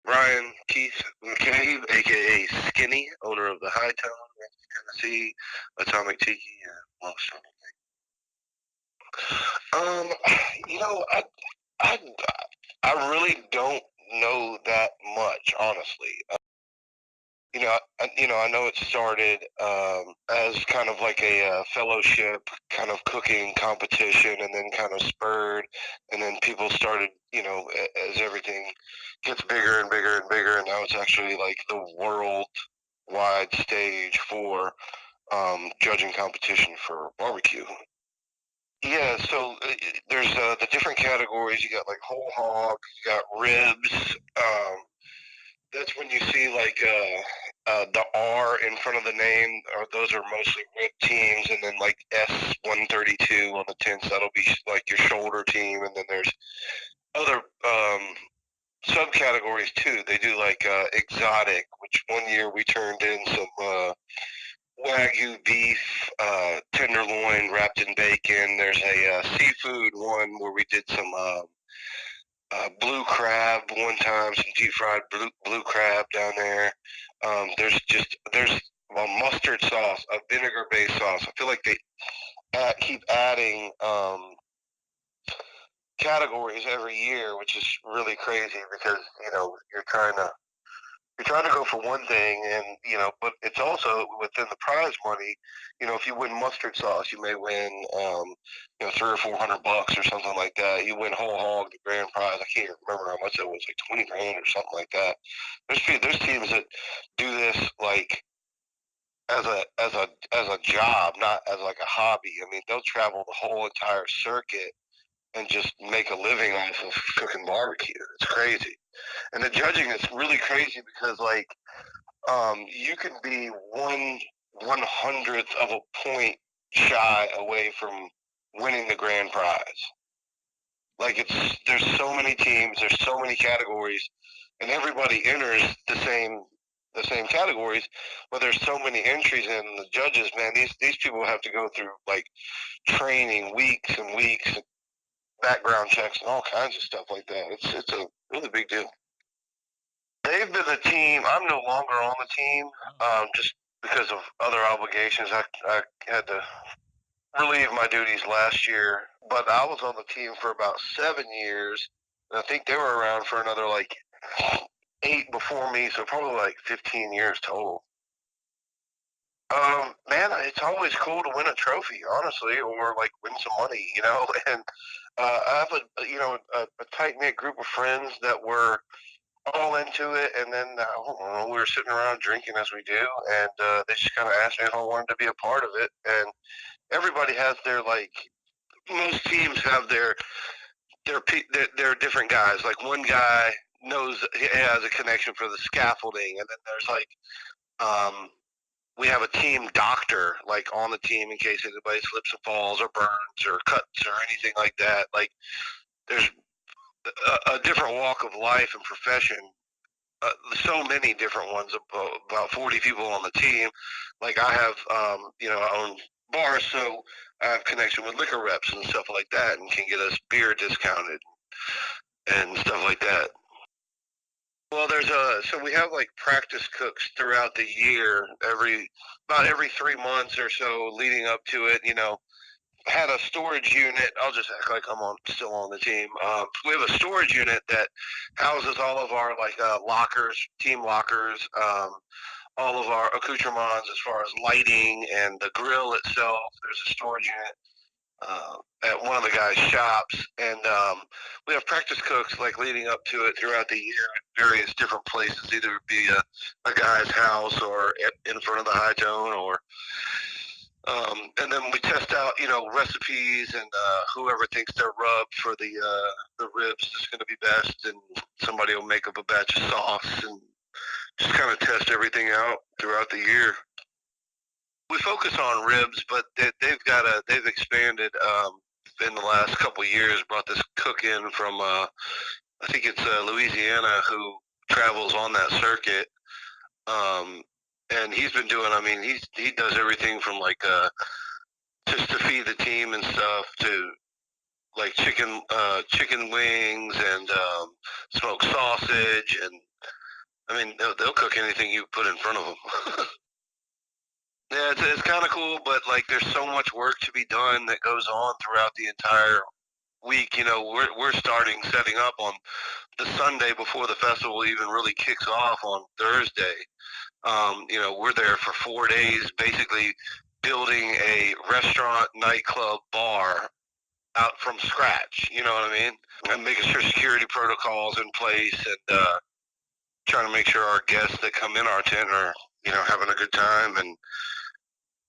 Ryan Keith McCabe, aka Skinny, owner of the High Town, Tennessee, Atomic Tiki, and Lost. Um, you know, I, I really don't know that much, honestly. I know it started as kind of like a fellowship, kind of cooking competition, and then kind of spurred, and then people started, as everything gets bigger and bigger and bigger, and now it's actually like the worldwide stage for judging competition for barbecue. Yeah, so there's the different categories. You got like whole hog, you got ribs. That's when you see like the R in front of the name, or those are mostly rib teams, and then like S132 on the tents, that'll be like your shoulder team, and then there's other subcategories too. They do like exotic, which one year we turned in some Wagyu beef, tenderloin wrapped in bacon. There's a seafood one where we did some blue crab one time, some deep fried blue crab down there. There's a mustard sauce, a vinegar based sauce. I feel like they keep adding categories every year, which is really crazy because you're trying to go for one thing, and but it's also within the prize money. If you win mustard sauce, you may win, $300 or $400 or something like that. You win whole hog, the grand prize. I can't remember how much it was, like 20 grand or something like that. There's teams that do this like as a job, not as like a hobby. I mean, they'll travel the whole entire circuit and just make a living off of cooking barbecue. It's crazy. And the judging is really crazy because like you can be 1/100th of a point shy away from winning the grand prize. Like there's so many teams, there's so many categories, and everybody enters the same categories, but there's so many entries in the judges. Man, these people have to go through like training, weeks and weeks, background checks, and all kinds of stuff like that. It's a really big deal. They've been the team. I'm no longer on the team, just because of other obligations. I had to relieve my duties last year, but I was on the team for about 7 years. And I think they were around for another like 8 before me, so probably like 15 years total. Man, it's always cool to win a trophy, honestly, or like win some money, And I have a tight knit group of friends that were all into it, and then I don't know, we were sitting around drinking as we do, and they just kind of asked me if I wanted to be a part of it. And everybody has their like, most teams have their different guys. Like one guy knows he has a connection for the scaffolding, and then there's like we have a team doctor like on the team in case anybody slips and falls or burns or cuts or anything like that. Like there's a different walk of life and profession, so many different ones, about 40 people on the team. Like I have, I own bars, so I have connection with liquor reps and stuff like that, and can get us beer discounted and stuff like that. Well, so we have like practice cooks throughout the year, about every 3 months or so leading up to it. Had a storage unit. I'll just act like still on the team. We have a storage unit that houses all of our like lockers, team lockers, all of our accoutrements as far as lighting and the grill itself. There's a storage unit at one of the guys' shops, and we have practice cooks like leading up to it throughout the year at various different places, either be a guy's house or in front of the high tone, or and then we test out, recipes, and whoever thinks their rub for the ribs is going to be best, and somebody will make up a batch of sauce and just kind of test everything out throughout the year. We focus on ribs, but they've expanded in the last couple of years. Brought this cook in from I think it's Louisiana, who travels on that circuit, um, and he's been doing. I mean, he does everything from like just to feed the team and stuff to like chicken wings and smoked sausage and I mean, they'll cook anything you put in front of them. Yeah, it's kind of cool, but like there's so much work to be done that goes on throughout the entire week. You know, we're starting setting up on the Sunday before the festival even really kicks off on Thursday. You know, we're there for 4 days, basically building a restaurant, nightclub, bar out from scratch. You know what I mean? And making sure security protocols in place, and trying to make sure our guests that come in our tent are, you know, having a good time, and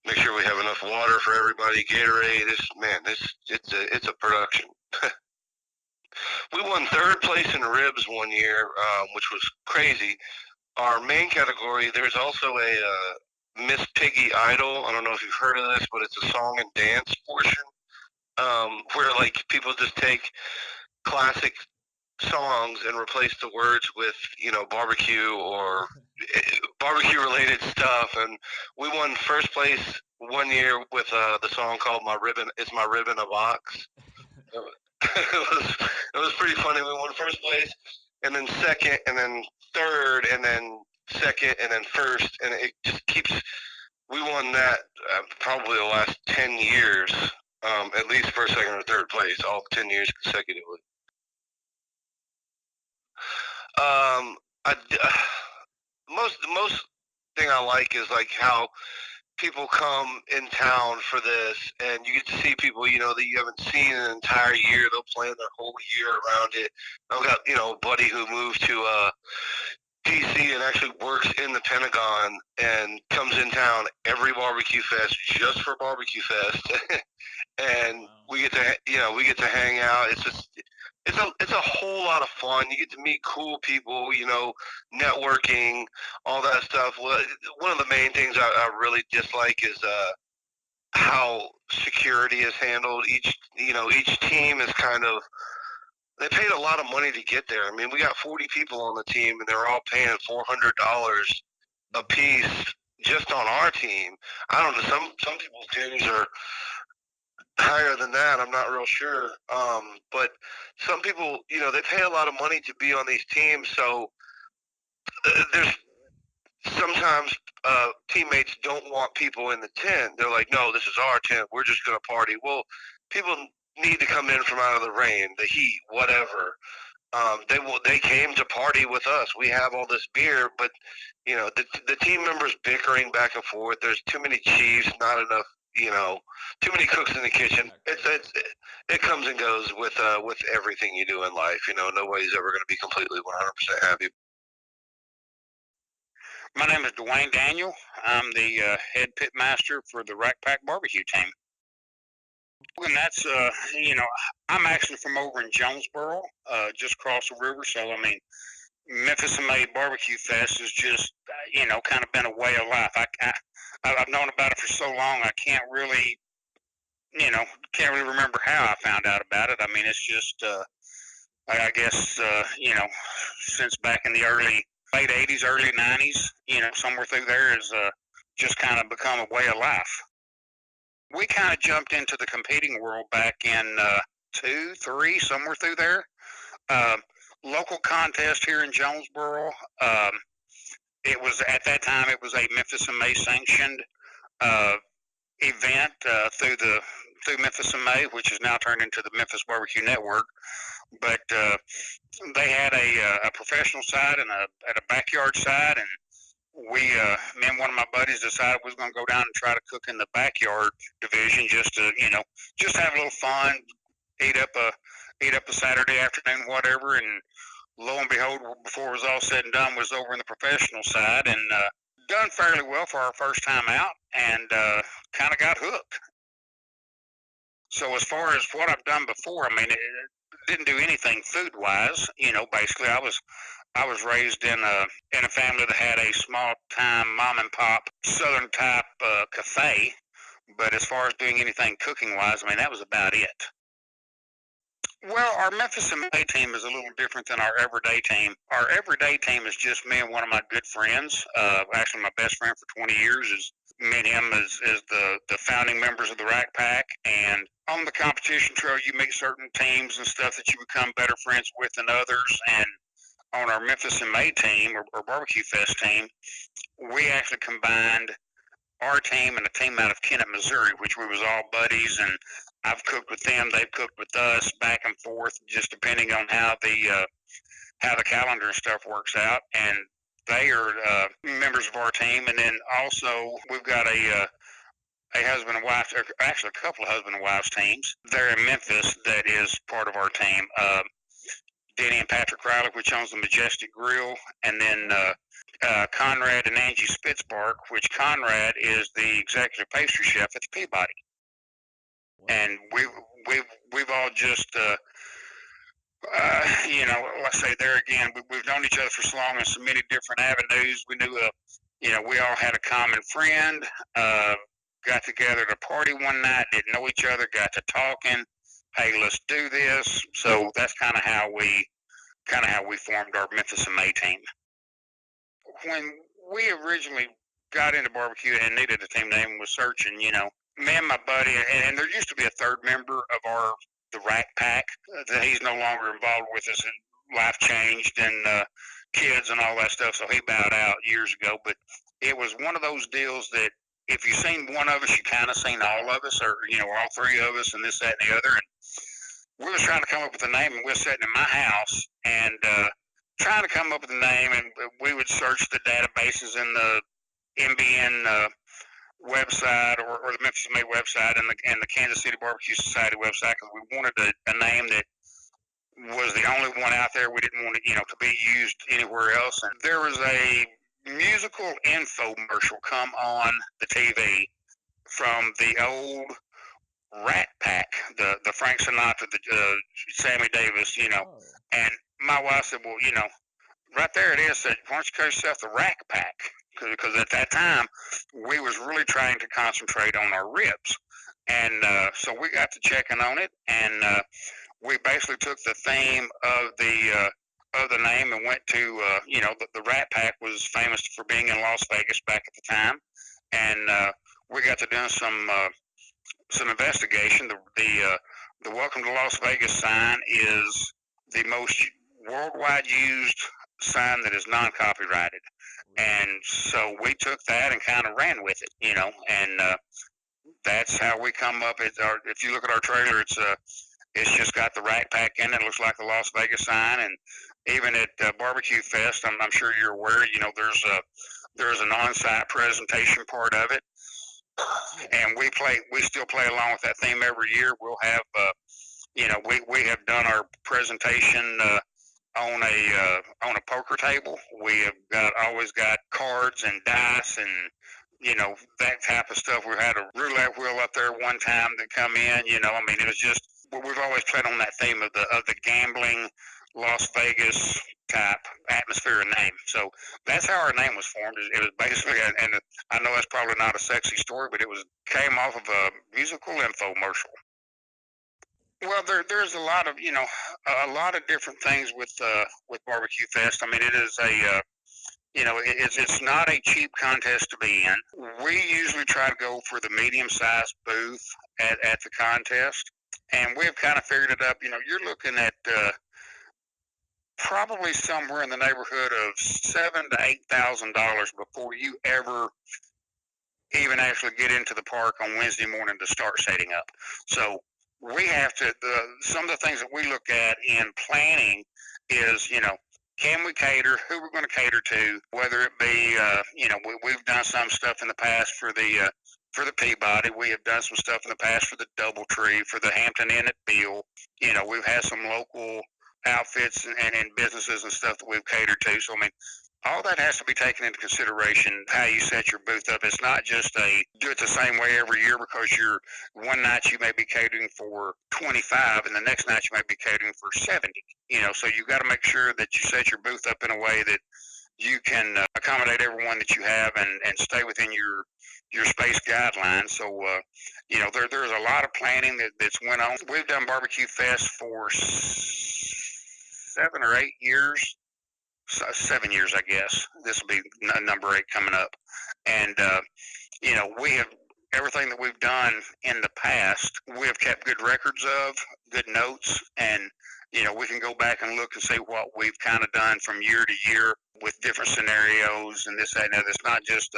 make sure we have enough water for everybody. Gatorade. It's a production. We won third place in ribs one year, which was crazy. Our main category, there's also a Miss Piggy Idol. I don't know if you've heard of this, but it's a song and dance portion, where like people just take classic songs and replace the words with, you know, barbecue or barbecue related stuff. And we won first place one year with the song called "My Ribbon Is My Ribbon a Box." It was pretty funny. We won first place, and then second, and then third, and then second, and then first, and it just keeps. We won that probably the last 10 years, at least first, second, or third place, all 10 years consecutively. I most thing I like is like how people come in town for this, and you get to see people, you know, that you haven't seen in an entire year. They'll plan their whole year around it. I've got, you know, a buddy who moved to DC and actually works in the Pentagon and comes in town every barbecue fest just for barbecue fest. And Wow. we get to, you know, we get to hang out. It's a whole lot of fun. You get to meet cool people, you know, networking, all that stuff. One of the main things I really dislike is how security is handled. Each team is kind of, they paid a lot of money to get there. I mean, we got 40 people on the team, and they're all paying $400 a piece just on our team. I don't know. Some people's dues are higher than that. I'm not real sure. But some people, you know, they pay a lot of money to be on these teams. So there's sometimes teammates don't want people in the tent. They're like, no, this is our tent. We're just going to party. Well, people need to come in from out of the rain, the heat, whatever. They came to party with us. We have all this beer, but you know the team members bickering back and forth. There's too many chiefs, not enough. You know, too many cooks in the kitchen. Yeah, It comes and goes with everything you do in life. You know, nobody's ever going to be completely 100% happy. My name is Dwayne Daniel. I'm the head pit master for the Rack Pack barbecue team. And that's, I'm actually from over in Jonesboro, just across the river. So, I mean, Memphis and May Barbecue Fest has just, kind of been a way of life. I've known about it for so long, I you know, can't really remember how I found out about it. I mean, it's just, I guess, since back in the late 80s, early 90s, somewhere through there is just kind of become a way of life. We kind of jumped into the competing world back in two, three, somewhere through there. Um, Local contest here in Jonesboro. It was at that time it was a Memphis and May sanctioned uh, event through Memphis and May, which has now turned into the Memphis Barbecue Network. But they had a professional side and a backyard side, and me and one of my buddies decided we was going to go down and try to cook in the backyard division just to, just have a little fun, eat up a Saturday afternoon, whatever. And lo and behold, before it was all said and done, was over in the professional side and done fairly well for our first time out, and kind of got hooked. So as far as what I've done before, I mean, it didn't do anything food wise. Basically, I was raised in a family that had a small time mom and pop Southern type cafe. But as far as doing anything cooking wise, I mean, that was about it. Well, our Memphis and May team is a little different than our everyday team. Our everyday team is just me and one of my good friends. Actually, my best friend for 20 years is me and him is the founding members of the Rack Pack. And on the competition trail, you meet certain teams and stuff that you become better friends with than others. And on our Memphis and May team or Barbecue Fest team, we actually combined our team and a team out of Kennett, Missouri, which we was all buddies, and I've cooked with them, they've cooked with us, back and forth, just depending on how the calendar and stuff works out. And they are members of our team, and then also we've got a husband and wife, or actually a couple of husband and wives teams. They're in Memphis that is part of our team. Denny and Patrick Riley, which owns the Majestic Grill, and then Conrad and Angie Spitzbark, which Conrad is the executive pastry chef at the Peabody. And we've all just like I say, there again, we've known each other for so long in so many different avenues. We knew we all had a common friend. Got together at a party one night, didn't know each other, got to talking. Hey, let's do this. So that's kind of how we formed our Memphis and May team. When we originally got into barbecue and needed a team name, was searching, me and my buddy, and there used to be a third member of the Rack Pack that he's no longer involved with us, and life changed and kids and all that stuff, so he bowed out years ago. But it was one of those deals that if you seen one of us, you kind of seen all of us, or all three of us, and this, that, and the other. And we was trying to come up with a name, and we were sitting in my house and trying to come up with a name, and we would search the databases in the MBN website or the Memphis May website and the Kansas City Barbecue Society website, because we wanted a name that was the only one out there. We didn't want it, to be used anywhere else. And there was a musical infomercial come on the TV from the old Rat Pack, the Frank Sinatra, the Sammy Davis, And my wife said, well, right there it is. Said, why don't you call yourself the Rack Pack? Because at that time we was really trying to concentrate on our ribs, and so we got to checking on it, and we basically took the theme of the name and went to the Rat Pack was famous for being in Las Vegas back at the time, and we got to do some investigation. The Welcome to Las Vegas sign is the most worldwide used sign that is non-copyrighted. And so we took that and kind of ran with it, and that's how we come up. If you look at our trailer, it's just got the Rack Pack in it. It looks like the Las Vegas sign. And even at Barbecue Fest, I'm sure you're aware, there's an on-site presentation part of it. And we still play along with that theme every year. We'll have, we have done our presentation on a poker table. We have always got cards and dice and that type of stuff. We had a roulette wheel up there one time that come in. It was just, we've always played on that theme of the gambling Las Vegas type atmosphere and name. So that's how our name was formed. It was basically, and I know that's probably not a sexy story, but it came off of a musical infomercial. Well, there's a lot of different things with Barbecue Fest. It is it's not a cheap contest to be in. We usually try to go for the medium-sized booth at the contest, and we've kind of figured it up. You're looking at probably somewhere in the neighborhood of $7,000 to $8,000 before you ever even actually get into the park on Wednesday morning to start setting up. So we have to, some of the things that we look at in planning is, can we cater, who we're going to cater to, whether it be, we've done some stuff in the past for the Peabody. We have done some stuff in the past for the Doubletree, for the Hampton Inn at Beale. We've had some local outfits and businesses and stuff that we've catered to. So, all that has to be taken into consideration, how you set your booth up. It's not just do it the same way every year, because one night you may be catering for 25 and the next night you may be catering for 70. So you've got to make sure that you set your booth up in a way that you can accommodate everyone that you have and stay within your space guidelines. So, there's a lot of planning that's went on. We've done Barbecue Fest for 7 or 8 years. 7 years, I guess. This will be number 8 coming up. And, we have everything that we've done in the past, we have kept good records of, good notes, and We can go back and look and see what we've kind of done from year to year with different scenarios and this, that, and the other. It's not just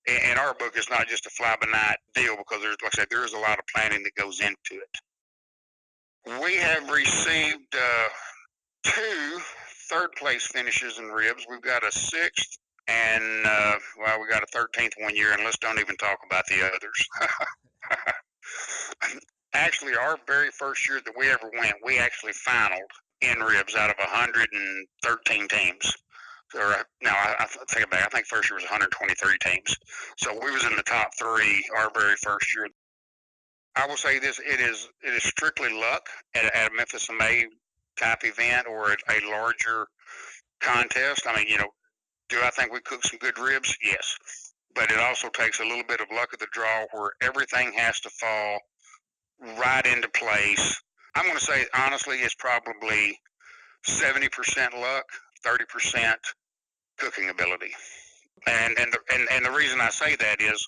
in our book, it's not just a fly by night deal because there's, like I said, there is a lot of planning that goes into it. We have received two third place finishes in ribs. We've got a sixth and, we got a 13th one year, and let's don't even talk about the others. Actually, our very first year that we ever went, we actually finaled in ribs out of 113 teams. Or no, I take it back. I think first year was 123 teams. So we was in the top three our very first year. I will say this: it is strictly luck at a Memphis May type event or at a larger contest. I mean, do I think we cook some good ribs? Yes, but it also takes a little bit of luck of the draw where everything has to fall right into place. I'm going to say honestly, it's probably 70% luck, 30% cooking ability. And the reason I say that is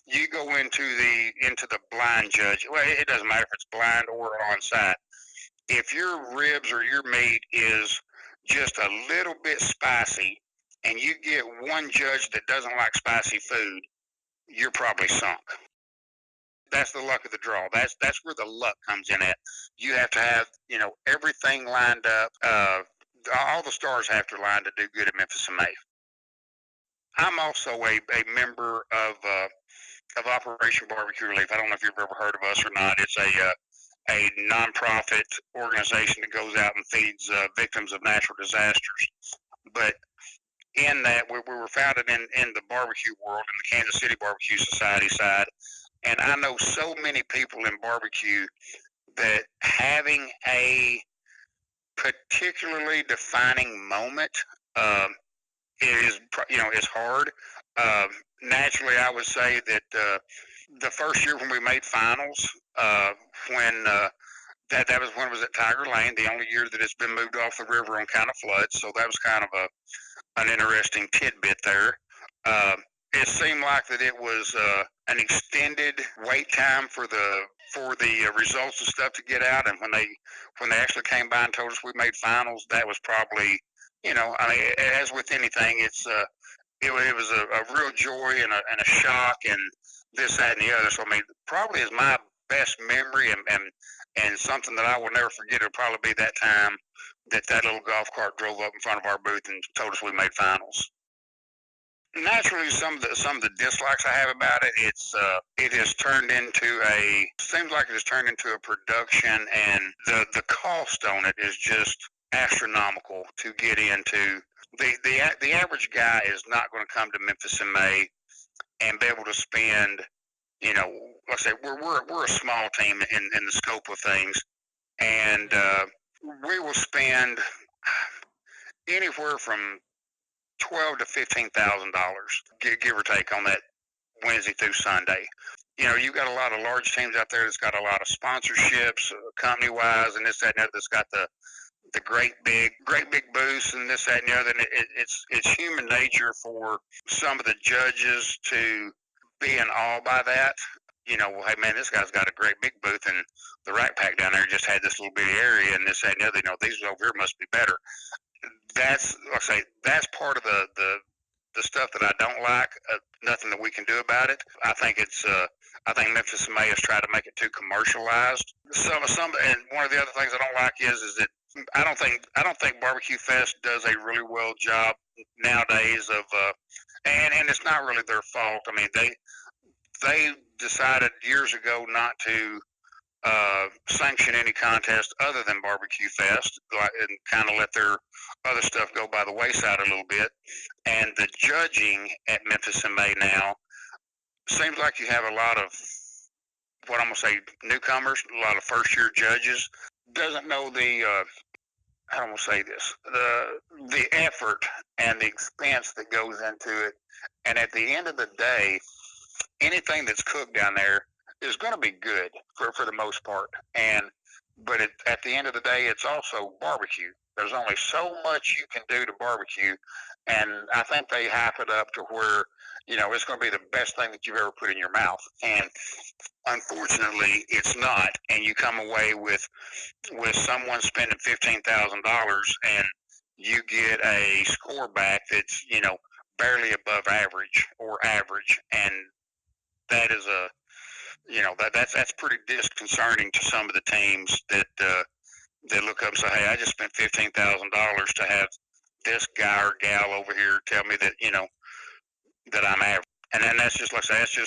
you go into the blind judge. Well, it doesn't matter if it's blind or on site. If your ribs or your meat is just a little bit spicy, and you get one judge that doesn't like spicy food, you're probably sunk. That's the luck of the draw. That's where the luck comes in at. You have to have everything lined up. All the stars have to line to do good at Memphis and May. I'm also a member of Operation Barbecue Relief. I don't know if you've ever heard of us or not. It's a nonprofit organization that goes out and feeds victims of natural disasters. But in that, we were founded in the barbecue world, in the Kansas City Barbecue Society side. And I know so many people in barbecue that having a particularly defining moment is hard. Naturally, I would say that the first year when we made finals, when that was when it was at Tiger Lane, the only year that it's been moved off the river on kind of floods. So that was kind of an interesting tidbit there. It seemed like that it was an extended wait time for the results and stuff to get out, and when they actually came by and told us we made finals, that was probably, I mean, as with anything, it was a real joy and a shock and this, that, and the other. So I mean, probably is my best memory and something that I will never forget. It'll probably be that time that little golf cart drove up in front of our booth and told us we made finals. Naturally, some of the dislikes I have about it, it has turned into seems like it has turned into a production, and the cost on it is just astronomical to get into. The average guy is not going to come to Memphis in May and be able to spend, like I say, we're a small team in the scope of things, and we will spend anywhere from $12,000 to $15,000, give or take, on that Wednesday through Sunday. You've got a lot of large teams out there that's got a lot of sponsorships, company wise, and this, that, and the other. That's got the great big booths and this, that, and the other. And it's human nature for some of the judges to be in awe by that. Well, hey man, this guy's got a great big booth, and the Rack Pack down there just had this little bitty area, and this, that, and the other. These over here must be better. That's, like I say, that's part of the stuff that I don't like. Nothing that we can do about it. I think I think Memphis and May has tried to make it too commercialized. And one of the other things I don't like is that I don't think Barbecue Fest does a really well job nowadays of, and it's not really their fault. I mean, they decided years ago not to sanction any contest other than Barbecue Fest, and kind of let their other stuff go by the wayside a little bit. And the judging at Memphis in May now seems like you have a lot of, what I'm going to say, newcomers, a lot of first-year judges. Doesn't know how do I say this, the effort and the expense that goes into it. And at the end of the day, anything that's cooked down there is going to be good for the most part. But at the end of the day, it's also barbecue. There's only so much you can do to barbecue, And I think they hype it up to where, it's going to be the best thing that you've ever put in your mouth. And unfortunately, it's not. And you come away with someone spending $15,000 and you get a score back that's, barely above average or average. And that is that's pretty disconcerting to some of the teams that look up and say, hey, I just spent $15,000 to have this guy or gal over here tell me that, that I'm average. And then that's just, like I say,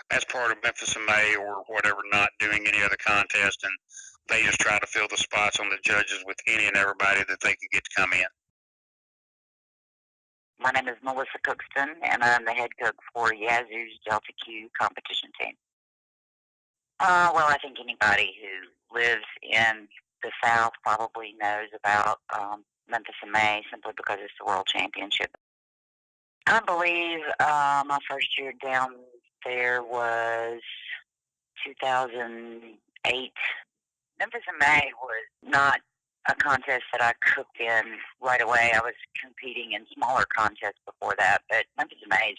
that's part of Memphis in May or whatever, not doing any other contest. And they just try to fill the spots on the judges with any and everybody that they can get to come in. My name is Melissa Cookston, and I'm the head cook for Yazoo's Delta Q competition team. Well, I think anybody who lives in the South probably knows about Memphis in May simply because it's the World Championship. I believe my first year down there was 2008. Memphis in May was not a contest that I cooked in right away. I was competing in smaller contests before that, but Memphis in May is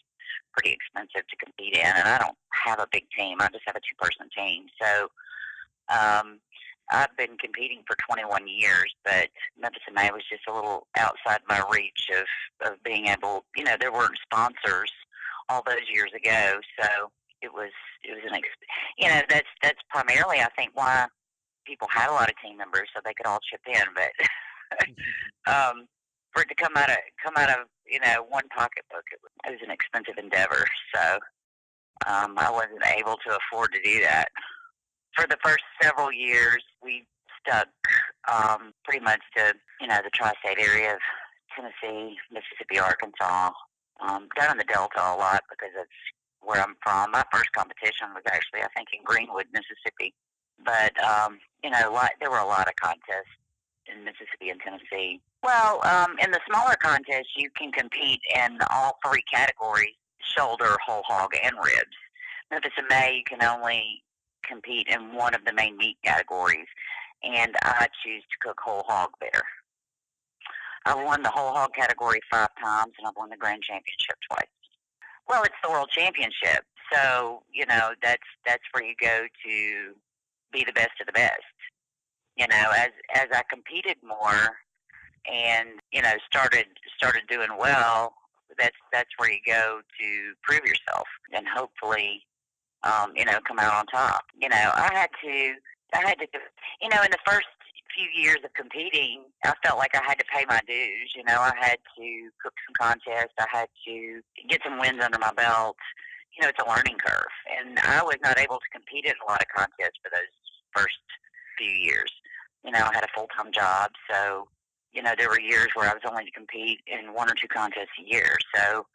pretty expensive to compete in, and I don't have a big team. I just have a two-person team. So I've been competing for 21 years, but Memphis in May was just a little outside my reach of being able, there weren't sponsors all those years ago, so it was that's primarily, I think, why people had a lot of team members so they could all chip in, but for it to come out of one pocketbook, it was an expensive endeavor. So I wasn't able to afford to do that. For the first several years, we stuck pretty much to the tri-state area of Tennessee, Mississippi, Arkansas, down in the Delta a lot because that's where I'm from. My first competition was actually, I think, in Greenwood, Mississippi. But, there were a lot of contests in Mississippi and Tennessee. Well, in the smaller contests, you can compete in all three categories: shoulder, whole hog, and ribs. Memphis in May, you can only compete in one of the main meat categories, and I choose to cook whole hog there. I've won the whole hog category 5 times, and I've won the grand championship twice. Well, it's the world championship, so that's where you go to be the best of the best. As I competed more and started doing well, that's where you go to prove yourself and hopefully come out on top. I had to in the first few years of competing, I felt like I had to pay my dues. I had to cook some contests. I had to get some wins under my belt. It's a learning curve, and I was not able to compete in a lot of contests for those first few years. I had a full-time job, so there were years where I was only to compete in 1 or 2 contests a year. So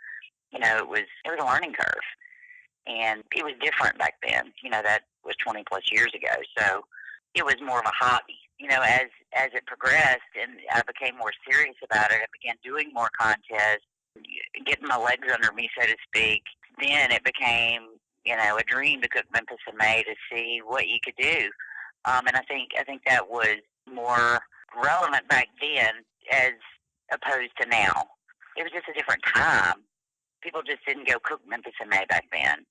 it was a learning curve, and it was different back then. That was 20 plus years ago, so it was more of a hobby. As it progressed and I became more serious about it, I began doing more contests, getting my legs under me, so to speak. Then it became, a dream to cook Memphis in May to see what you could do. And I think that was more relevant back then as opposed to now. It was just a different time. People just didn't go cook Memphis in May back then.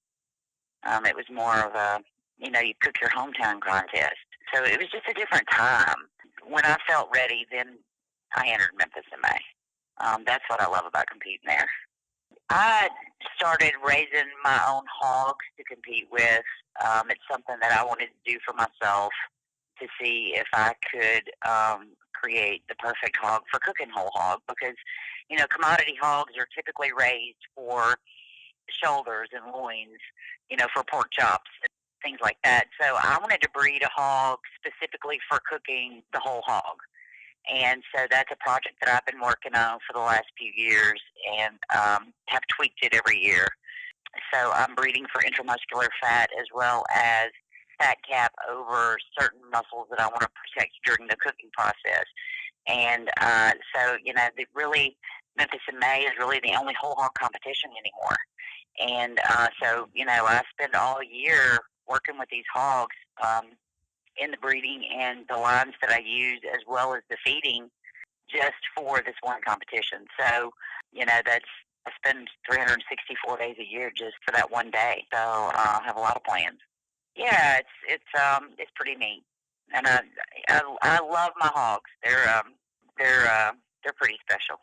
It was more of a, you cook your hometown contest. So it was just a different time. When I felt ready, then I entered Memphis in May. That's what I love about competing there. I started raising my own hogs to compete with. It's something that I wanted to do for myself to see if I could create the perfect hog for cooking whole hog because, commodity hogs are typically raised for shoulders and loins, for pork chops, things like that. So I wanted to breed a hog specifically for cooking the whole hog. And so that's a project that I've been working on for the last few years and have tweaked it every year. So I'm breeding for intramuscular fat as well as fat cap over certain muscles that I want to protect during the cooking process. And so, Memphis in May is really the only whole hog competition anymore. And so, I spend all year working with these hogs in the breeding and the lines that I use as well as the feeding just for this one competition. So, that's I spend 364 days a year just for that one day. So I have a lot of plans. Yeah, it's pretty neat, and I love my hogs. They're pretty special.